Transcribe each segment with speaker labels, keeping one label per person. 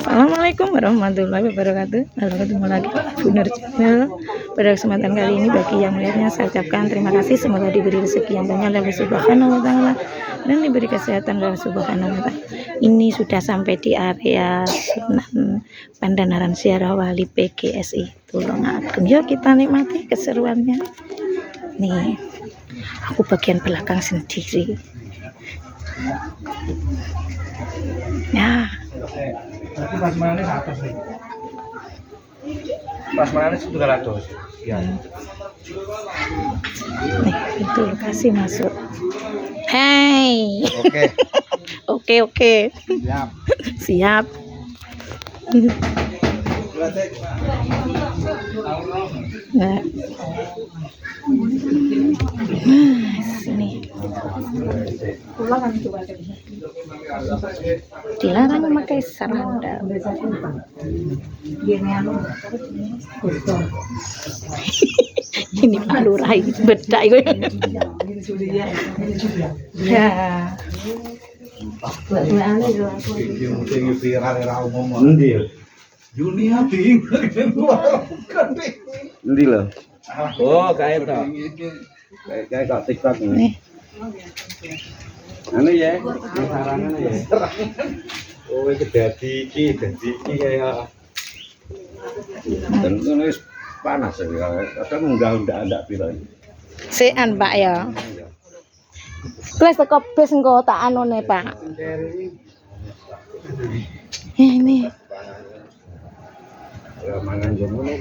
Speaker 1: Assalamualaikum warahmatullahi wabarakatuh. Halo, ketemu lagi Bu Nur Channel. Pada kesempatan kali ini bagi yang melihatnya saya ucapkan terima kasih, semoga diberi rezeki yang banyak oleh Allah Subhanahu wa taala dan diberi kesehatan oleh Allah Subhanahu wa taala. Ini sudah sampai di area Sunan Pandanaran Ziarah Wali PGSI Tulungagung. Yuk kita nikmati keseruannya. Nih, aku bagian belakang sendiri. Ya.
Speaker 2: Berarti pas mana 100 nih. Pas mana 200. Ya.
Speaker 1: Nih, itu kasih masuk. Hey.
Speaker 2: Oke.
Speaker 1: Oke.
Speaker 2: Siap.
Speaker 1: Siap. Nah. Sini. Dilarang memakai sandal. Ini Pak Lurah ini beda itu. Ya.
Speaker 2: Sing viral era umum. Endi ya? Dunia bingung. Endi lho? Oh, kae to. Kae kok TikTok ini. Anu ya, sarangan ya. Oh, iki dadi kaya dan wis panas ya. Kadang enggak ada pira.
Speaker 1: Sean Pak ya. Kelas teko bis engko tak anone Pak. Ini.
Speaker 2: Ya mangan jomono,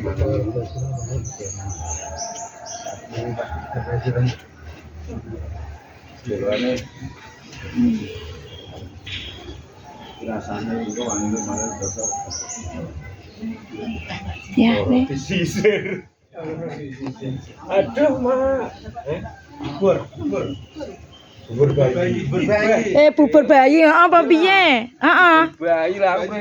Speaker 2: Dirane rasanya itu wangi malah cocok.
Speaker 1: Ya, nih.
Speaker 2: Disisir. Aduh, Mak. Bubur bayi.
Speaker 1: Bubur bayi apa piye? Heeh.
Speaker 2: Bayi lah aku